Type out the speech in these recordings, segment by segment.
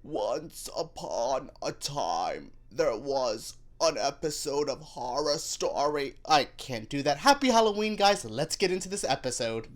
Once upon a time, there was an episode of Horror Story. I can't do that. Happy Halloween, guys. Let's get into this episode.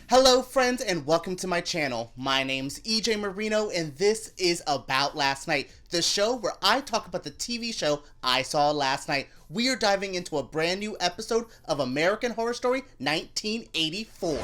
Hello friends and welcome to my channel. My name's EJ Marino and this is About Last Night, the show where I talk about the TV show I saw last night. We are diving into a brand new episode of American Horror Story 1984.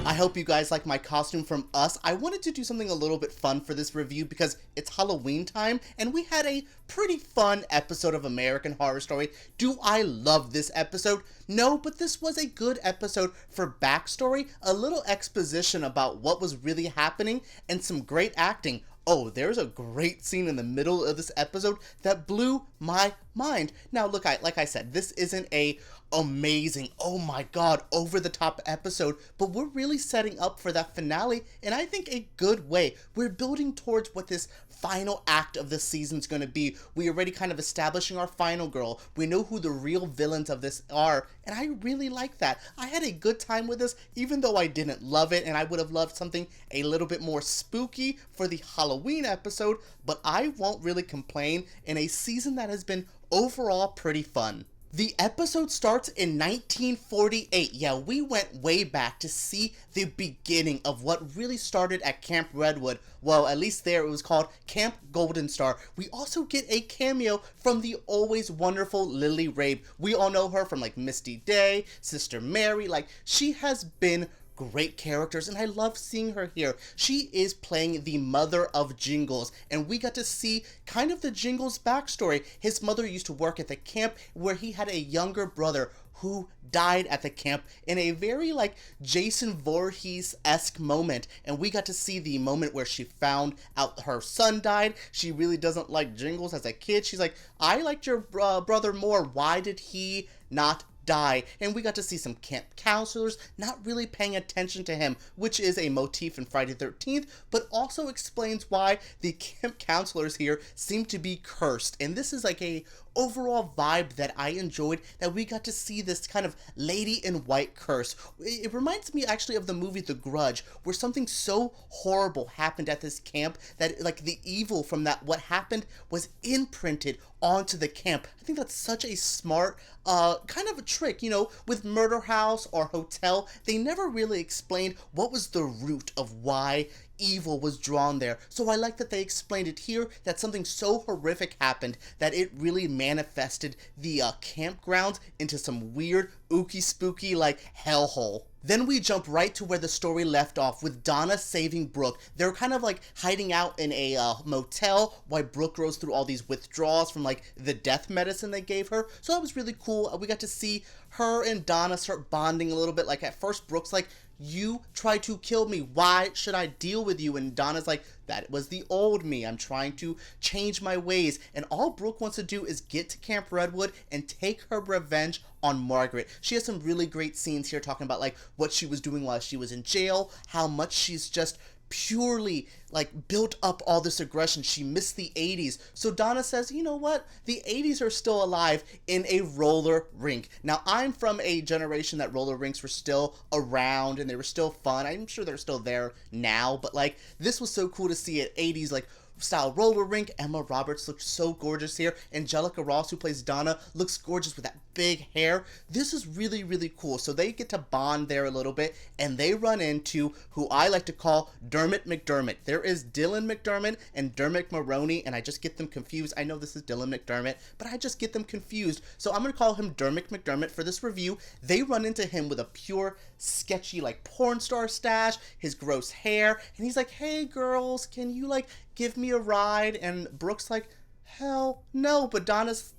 I hope you guys like my costume from Us. I wanted to do something a little bit fun for this review because it's Halloween time and we had a pretty fun episode of American Horror Story. Do I love this episode? No, but this was a good episode for backstory, a little exposition about what was really happening, and some great acting. Oh, there's a great scene in the middle of this episode that blew my mind. Now, look, like I said, this isn't a amazing, oh my god, over-the-top episode, but we're really setting up for that finale in, I think, a good way. We're building towards what this final act of this season's going to be. We already kind of establishing our final girl. We know who the real villains of this are, and I really like that. I had a good time with this, even though I didn't love it, and I would have loved something a little bit more spooky for the Halloween episode, but I won't really complain in a season that has been overall pretty fun. The episode starts in 1948. Yeah, we went way back to see the beginning of what really started at Camp Redwood. Well, at least there it was called Camp Golden Star. We also get a cameo from the always wonderful Lily Rabe. We all know her from like Misty Day, Sister Mary. Like, she has been great characters and I love seeing her here. She is playing the mother of Jingles and we got to see kind of the Jingles backstory. His mother used to work at the camp where he had a younger brother who died at the camp in a very like Jason Voorhees-esque moment, and we got to see the moment where she found out her son died. She really doesn't like Jingles as a kid. She's like, I liked your brother more. Why did he not die? And we got to see some camp counselors not really paying attention to him, which is a motif in Friday the 13th, but also explains why the camp counselors here seem to be cursed. And this is like a overall vibe that I enjoyed, that we got to see this kind of lady in white curse. It reminds me actually of the movie The Grudge, where something so horrible happened at this camp that like the evil from that what happened was imprinted onto the camp. I think that's such a smart kind of a trick, you know, with Murder House or Hotel. They never really explained what was the root of why evil was drawn there. So I like that they explained it here, that something so horrific happened that it really manifested the campgrounds into some weird, ooky spooky like hellhole. Then we jump right to where the story left off with Donna saving Brooke. They're kind of like hiding out in a motel while Brooke goes through all these withdrawals from like the death medicine they gave her. So that was really cool. We got to see her and Donna start bonding a little bit. Like at first Brooke's like, you tried to kill me. Why should I deal with you? And Donna's like, that was the old me. I'm trying to change my ways. And all Brooke wants to do is get to Camp Redwood and take her revenge on Margaret. She has some really great scenes here talking about like what she was doing while she was in jail, how much she's just purely like built up all this aggression. She missed the 80s. So Donna says, you know what? The 80s are still alive in a roller rink. Now, I'm from a generation that roller rinks were still around and they were still fun. I'm sure they're still there now, but like this was so cool to see at 80s like style roller rink. Emma Roberts looks so gorgeous here. Angelica Ross, who plays Donna, looks gorgeous with that big hair. This is really, really cool. So they get to bond there a little bit, and they run into who I like to call Dermot McDermott. There is Dylan McDermott and Dermot Mulroney, and I just get them confused. I know this is Dylan McDermott, but I just get them confused. So I'm going to call him Dermot McDermott for this review. They run into him with a pure, sketchy, like porn star stash, his gross hair, and he's like, hey girls, can you like give me a ride? And Brooke's like, hell no. But Donna's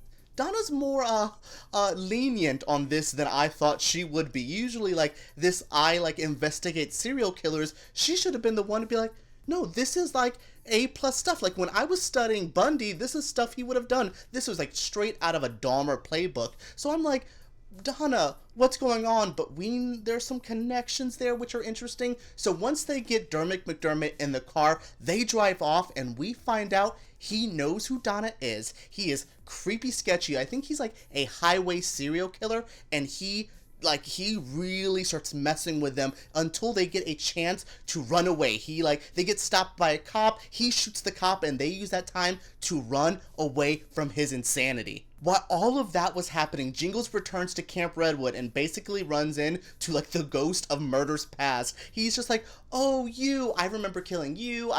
more lenient on this than I thought she would be. Usually like this, I like investigate serial killers. She should have been the one to be like, no, this is like A+ stuff. Like when I was studying Bundy, this is stuff he would have done. This was like straight out of a Dahmer playbook. So I'm like, Donna, what's going on? But there's some connections there which are interesting. So once they get Dermot McDermott in the car, they drive off and we find out he knows who Donna is. He is creepy sketchy. I think he's like a highway serial killer, and he really starts messing with them until they get a chance to run away. They get stopped by a cop, he shoots the cop, and they use that time to run away from his insanity. While all of that was happening, Jingles returns to Camp Redwood and basically runs in to like the ghost of murders past. He's just like, oh, I remember killing you,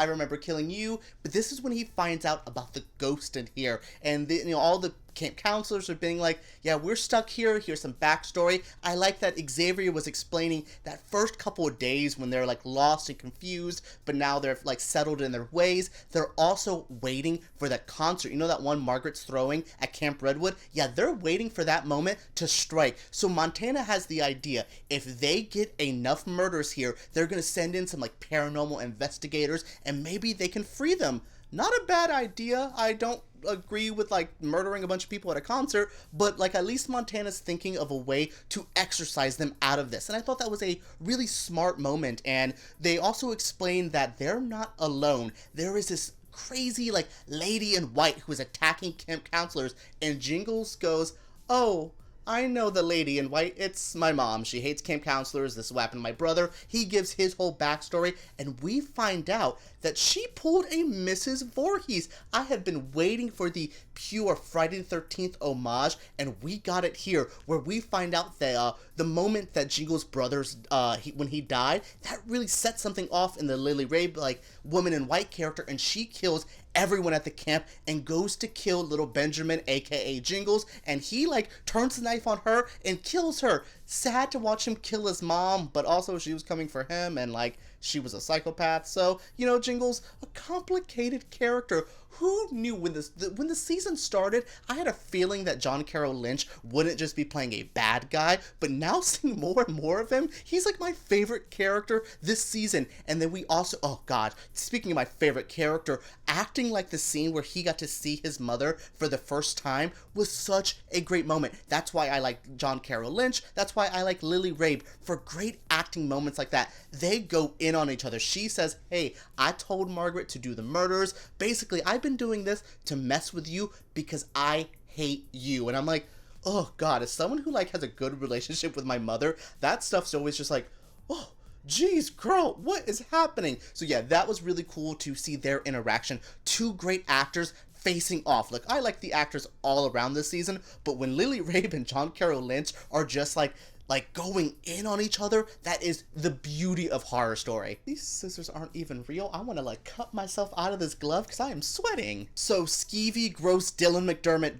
but this is when he finds out about the ghost in here, and all the camp counselors are being like, yeah, we're stuck here, here's some backstory. I like that Xavier was explaining that first couple of days when they're like lost and confused, but now they're like settled in their ways. They're also waiting for that concert. You know that one Margaret's throwing at Camp Redwood? Yeah, they're waiting for that moment to strike. So Montana has the idea, if they get enough murders here, they're gonna send in some like paranormal investigators and maybe they can free them. Not a bad idea. I don't agree with like murdering a bunch of people at a concert, but like at least Montana's thinking of a way to exorcise them out of this. And I thought that was a really smart moment. And they also explained that they're not alone. There is this crazy like lady in white who is attacking camp counselors, and Jingles goes, oh, I know the lady in white. It's my mom. She hates camp counselors. This is what happened to my brother. He gives his whole backstory, and we find out that she pulled a Mrs. Voorhees. I have been waiting for the pure Friday the 13th homage, and we got it here, where we find out that the moment that Jingles' brothers, when he died, that really set something off in the Lily Rabe, like, woman in white character, and she kills everyone at the camp and goes to kill little Benjamin, aka Jingles, and he like turns the knife on her and kills her. Sad to watch him kill his mom, but also she was coming for him, and like she was a psychopath. So, Jingles, a complicated character. Who knew when the season started, I had a feeling that John Carroll Lynch wouldn't just be playing a bad guy, but now seeing more and more of him, he's like my favorite character this season. And then we also, oh god, speaking of my favorite character, acting like the scene where he got to see his mother for the first time was such a great moment. That's why I like John Carroll Lynch. That's why I like Lily Rabe, for great acting moments like that. They go in on each other. She says, hey, I told Margaret to do the murders. Basically, I've been doing this to mess with you because I hate you. And I'm like, oh god, as someone who like has a good relationship with my mother, that stuff's always just like, oh, geez, girl, what is happening? So yeah, that was really cool to see their interaction. Two great actors facing off. Like, I like the actors all around this season, but when Lily Rabe and John Carroll Lynch are just like going in on each other, that is the beauty of Horror Story. These scissors aren't even real. I want to like cut myself out of this glove because I am sweating. So Skeevy, Gross, Dylan McDermott,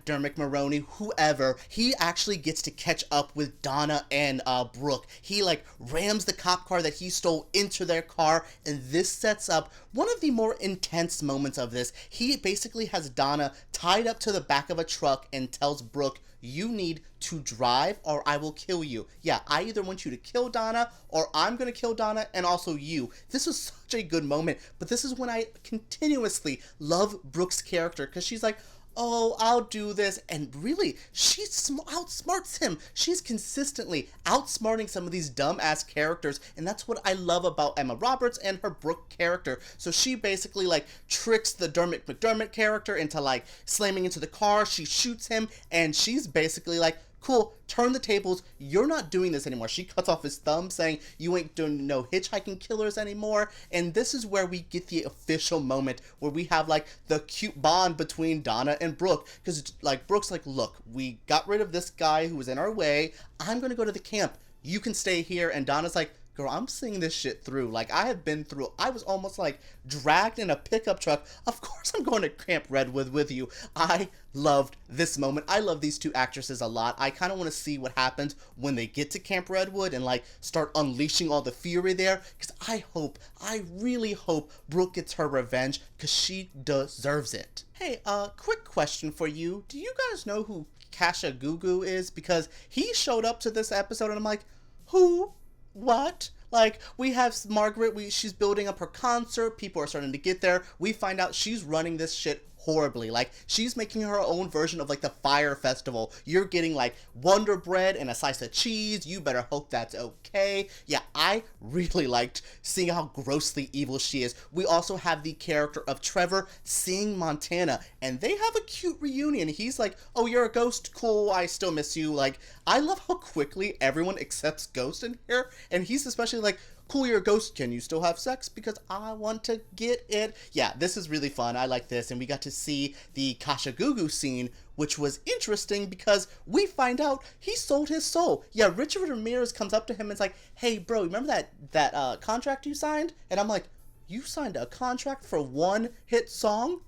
Dermot Maroney, whoever, he actually gets to catch up with Donna and Brooke. He like rams the cop car that he stole into their car, and this sets up one of the more intense moments of this. He basically has Donna tied up to the back of a truck and tells Brooke, you need to drive or I will kill you. Yeah, I either want you to kill Donna or I'm gonna kill Donna and also you. This was such a good moment, but this is when I continuously love Brooke's character, because she's like, oh, I'll do this, and really, she outsmarts him. She's consistently outsmarting some of these dumbass characters, and that's what I love about Emma Roberts and her Brooke character. So she basically, like, tricks the Dermot McDermott character into, like, slamming into the car. She shoots him, and she's basically like, cool, turn the tables, you're not doing this anymore. She cuts off his thumb saying, you ain't doing no hitchhiking killers anymore. And this is where we get the official moment where we have like the cute bond between Donna and Brooke, because like Brooke's like, look, we got rid of this guy who was in our way, I'm gonna go to the camp, you can stay here. And Donna's like, girl, I'm seeing this shit through. Like, I was almost like dragged in a pickup truck. Of course I'm going to Camp Redwood with you. I loved this moment. I love these two actresses a lot. I kind of want to see what happens when they get to Camp Redwood and like start unleashing all the fury there, because I really hope Brooke gets her revenge, because she deserves it. Hey, quick question for you. Do you guys know who Kasha Gugu is? Because he showed up to this episode and I'm like, who? What? Like, we have Margaret, she's building up her concert, people are starting to get there, we find out she's running this shit horribly. Like, she's making her own version of like the Fire Festival. You're getting like Wonder Bread and a slice of cheese. You better hope that's okay. Yeah, I really liked seeing how grossly evil she is. We also have the character of Trevor seeing Montana, and they have a cute reunion. He's like, oh, you're a ghost? Cool, I still miss you. Like, I love how quickly everyone accepts Ghost in here, and he's especially like, cool, you're a ghost, can you still have sex? Because I want to get it. Yeah, this is really fun. I like this. And we got to see the Kashagugu scene, which was interesting because we find out he sold his soul. Yeah, Richard Ramirez comes up to him and is like, hey, bro, remember that contract you signed? And I'm like, you signed a contract for one hit song?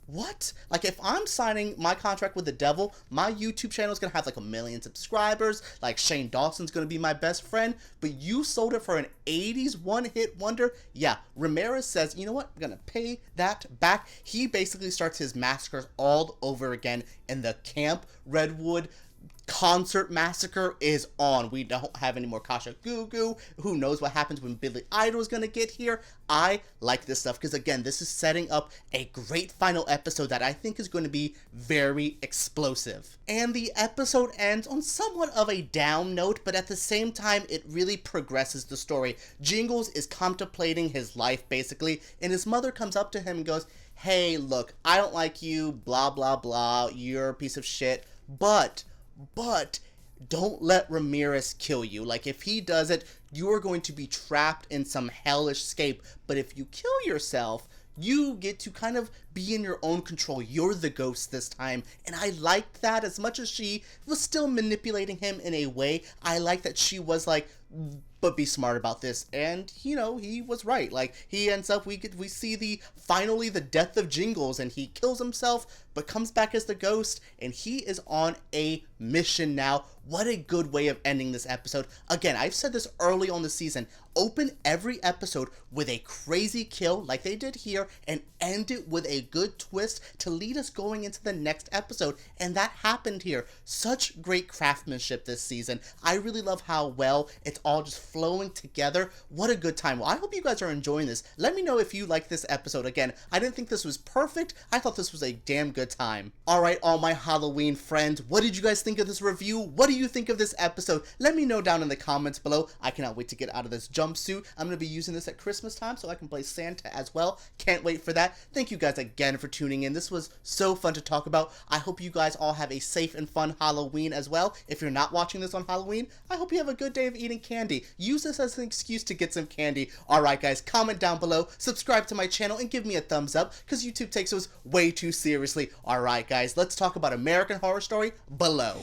What? Like, if I'm signing my contract with the devil, my YouTube channel is going to have like 1 million subscribers, like Shane Dawson's going to be my best friend, but you sold it for an 80s one-hit wonder? Yeah, Ramirez says, you know what, I'm going to pay that back. He basically starts his massacres all over again in the Camp Redwood concert massacre is on. We don't have any more Kashagugu. Who knows what happens when Billy Idol is going to get here. I like this stuff because, again, this is setting up a great final episode that I think is going to be very explosive. And the episode ends on somewhat of a down note, but at the same time, it really progresses the story. Jingles is contemplating his life, basically, and his mother comes up to him and goes, hey, look, I don't like you, blah, blah, blah, you're a piece of shit, but don't let Ramirez kill you. Like, if he does it, you're going to be trapped in some hellish scape. But if you kill yourself, you get to kind of be in your own control. You're the ghost this time. And I liked that. As much as she was still manipulating him in a way, I like that she was like, but be smart about this. And, you know, he was right. Like, he ends up, we see finally the death of Jingles, and he kills himself, but comes back as the ghost, and he is on a mission now. What a good way of ending this episode. Again, I've said this early on the season. Open every episode with a crazy kill like they did here, and end it with a good twist to lead us going into the next episode. And that happened here. Such great craftsmanship this season. I really love how well it's all just flowing together. What a good time. Well, I hope you guys are enjoying this. Let me know if you like this episode. Again, I didn't think this was perfect. I thought this was a damn good time. Alright, all my Halloween friends, what did you guys think of this review? What do you think of this episode? Let me know down in the comments below. I cannot wait to get out of this jumpsuit. I'm going to be using this at Christmas time so I can play Santa as well. Can't wait for that. Thank you guys again for tuning in. This was so fun to talk about. I hope you guys all have a safe and fun Halloween as well. If you're not watching this on Halloween, I hope you have a good day of eating candy. Use this as an excuse to get some candy. Alright guys, comment down below, subscribe to my channel, and give me a thumbs up because YouTube takes those way too seriously. Alright guys, let's talk about American Horror Story below.